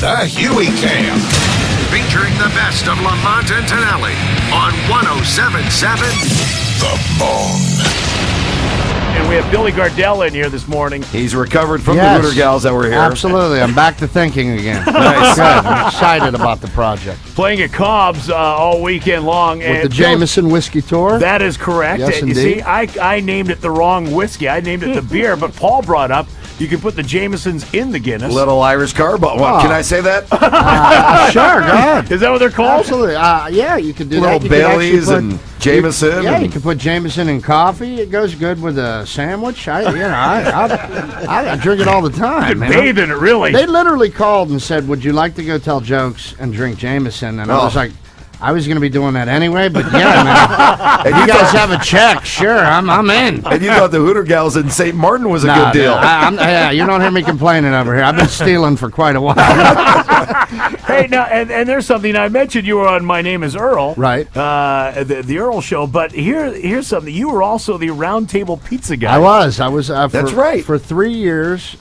The Huey Cam. Featuring the best of Lamont and Tonelli on 107.7 The Bone. And we have Billy Gardell in here this morning. He's recovered from the Hooter Gals that were here. Absolutely. I'm back to thinking again. Nice. Good. I'm excited about the project. Playing at Cobb's all weekend long. With the Jameson Whiskey Tour? That is correct. Yes, you indeed. see, I named it the wrong whiskey. I named it the beer, but Paul brought up you can put the Jamesons in the Guinness. Little Irish Carbone. Can I say that? Sure, go ahead. Is that what they're called? Absolutely. Yeah, you could do Little that. Baileys and Jameson. You can put Jameson in coffee. It goes good with a sandwich. I drink it all the time. You could bathe in it, really. They literally called and said, "Would you like to go tell jokes and drink Jameson?" And I was like, I was going to be doing that anyway, but yeah, man. If you guys have a check, sure, I'm in. And you thought the Hooter Gals in St. Martin was a good deal. Yeah, you don't hear me complaining over here. I've been stealing for quite a while. Hey, now, and there's something. I mentioned you were on My Name is Earl. Right. The Earl Show, but here's something. You were also the Round Table Pizza guy. I was. That's right. For 3 years,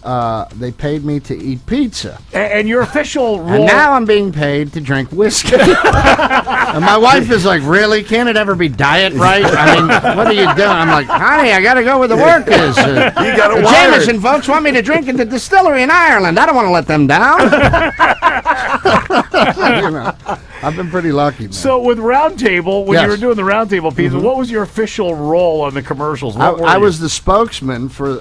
they paid me to eat pizza. And your official role... And now I'm being paid to drink whiskey. And my wife is like, really? Can't it ever be diet right? I mean, what are you doing? I'm like, honey, I got to go where the work is. You got to Jameson folks want me to drink at the distillery in Ireland. I don't want to let them down. I've been pretty lucky, man. So with Round Table, when you were doing the Round Table pizza, what was your official role on the commercials? I was the spokesman for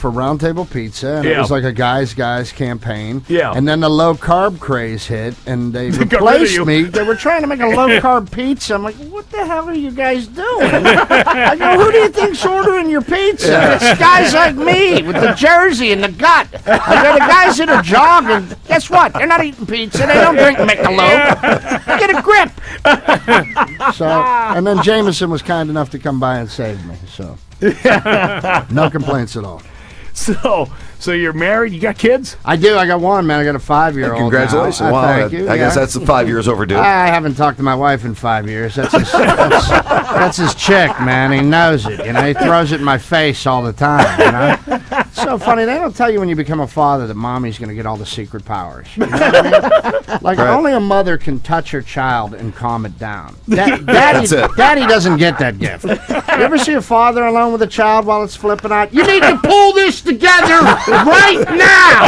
Round Table Pizza, and it was like a guys campaign. Yeah. And then the low carb craze hit, and they replaced me. They were trying to make a low carb pizza. I'm like, what the hell are you guys doing? I go, who do you think's ordering your pizza? Yeah. It's guys like me with the jersey and the gut. I go, the guys that are jogging, guess what? They're not eating pizza. They don't drink Michelob. Get a grip. And then Jameson was kind enough to come by and save me. So no complaints at all. So you're married? You got kids? I do. I got one, man. I got a 5-year-old. Congratulations! Now. Wow, Thank you. I guess that's 5 years overdue. I haven't talked to my wife in 5 years. That's his chick, man. He knows it. You know, he throws it in my face all the time. You know, it's so funny. They don't tell you when you become a father that mommy's going to get all the secret powers. You know what I mean? Like only a mother can touch her child and calm it down. Daddy doesn't get that gift. You ever see a father alone with a child while it's flipping out? You need to pull this together right now.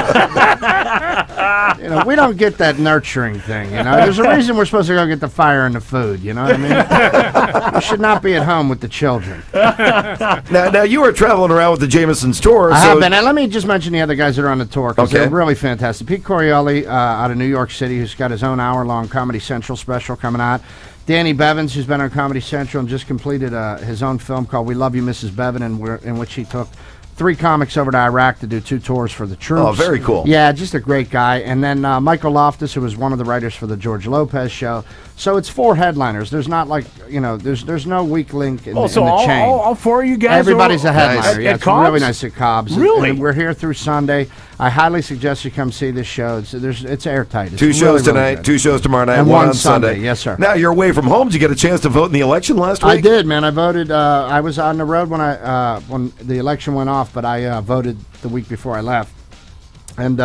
You know, we don't get that nurturing thing. You know, there's a reason we're supposed to go get the fire and the food. You know what I mean? We should not be at home with the children. Now you were traveling around with the Jamesons tour. I have been. And let me just mention the other guys that are on the tour because they're really fantastic. Pete Corielli out of New York City, who's got his own hour-long Comedy Central special coming out. Danny Bevins, who's been on Comedy Central and just completed his own film called We Love You, Mrs. Bevan, in which he took 3 comics over to Iraq to do 2 tours for the troops. Oh, very cool. Yeah, just a great guy. And then Michael Loftus, who was one of the writers for the George Lopez show. So it's 4 headliners. There's not like, you know, there's no weak link in the chain. All 4 of you guys Everybody's a headliner. At it's Cobb's? really nice at Cobb's. Really? And we're here through Sunday. I highly suggest you come see this show. It's airtight. It's 2 shows really, tonight, really 2 shows tomorrow night, and 1 on Sunday. Yes, sir. Now you're away from home. Did you get a chance to vote in the election last week? I did, man. I voted. I was on the road when the election went off, but I voted the week before I left, and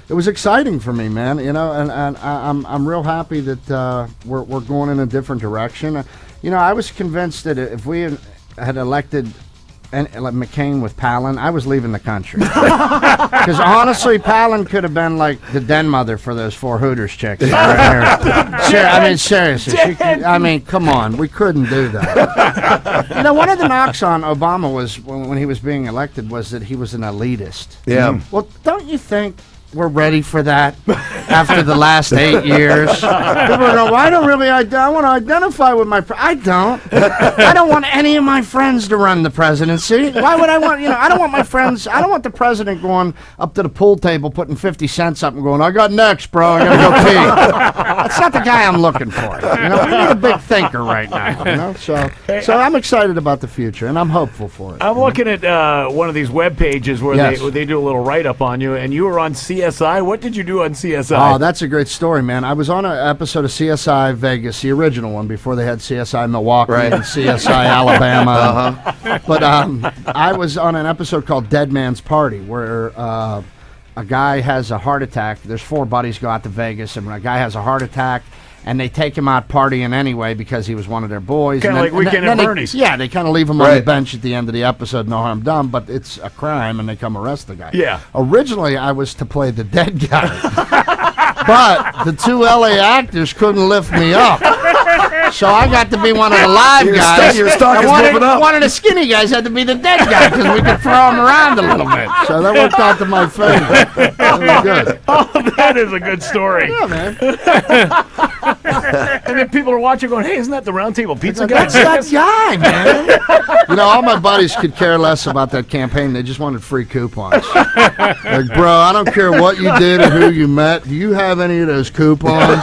it was exciting for me, man. You know, and I'm real happy that we're going in a different direction. You know, I was convinced that if we had elected McCain with Palin, I was leaving the country. Because honestly, Palin could have been like the den mother for those 4 Hooters chicks. I mean, seriously. Come on. We couldn't do that. You know, one of the knocks on Obama was when he was being elected was that he was an elitist. Yeah. Well, don't you think we're ready for that after the last 8 years? People go, well, I want to identify with my I don't want any of my friends to run the presidency. Why would I want, I don't want my friends, I don't want the president going up to the pool table, putting 50 cents up and going, I got next, bro, I got to go pee. That's not the guy I'm looking for. We need a big thinker right now, So I'm excited about the future, and I'm hopeful for it. I'm looking at one of these web pages where they do a little write-up on you, and you were on CSI. What did you do on CSI? Oh, that's a great story, man. I was on an episode of CSI Vegas, the original one, before they had CSI Milwaukee and CSI Alabama. But I was on an episode called Dead Man's Party, where a guy has a heart attack. There's 4 buddies go out to Vegas, and when a guy has a heart attack, and they take him out partying anyway because he was one of their boys. Kind of like Weekend at Bernie's. They kind of leave him on the bench at the end of the episode, no harm done, but it's a crime, and they come arrest the guy. Yeah. Originally, I was to play the dead guy, but the 2 LA actors couldn't lift me up. So I got to be one of the live guys. Your stock is moving up. One of the skinny guys had to be the dead guy because we could throw him around a little bit. So that worked out to my favor. That was good. Oh, that is a good story. Yeah, man. And then people are watching going, hey, isn't that the Round Table Pizza guy? That's that guy, man. All my buddies could care less about that campaign. They just wanted free coupons. Like, bro, I don't care what you did or who you met. Do you have any of those coupons?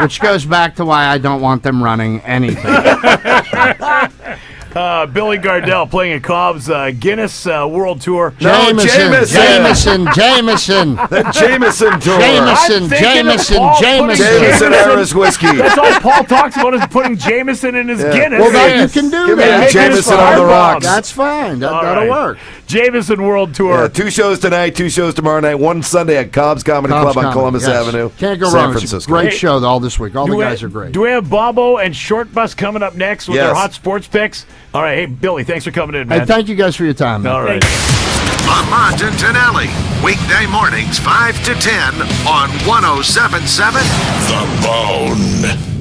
Which goes back to why I don't want them running anything. Billy Gardell playing at Cobb's Guinness World Tour. Jameson. The Jameson tour. Jameson Harris whiskey. That's all Paul talks about is putting Jameson in his Guinness. Well, that you can do Give me that. a Jameson on the rocks. That's fine. That'll work. Jameson World Tour. 2 shows tonight, 2 shows tomorrow night, 1 Sunday at Cobb's Comedy Club on Columbus Avenue. Can't go San wrong. Francisco. It's a great show all this week. All the guys are great. Do we have Bobo and Short Bus coming up next with their hot sports picks? All right. Hey, Billy, thanks for coming in, man. Hey, thank you guys for your time, man. All right. Lamont and Tonelli. Weekday mornings 5 to 10 on 107.7 The Bone.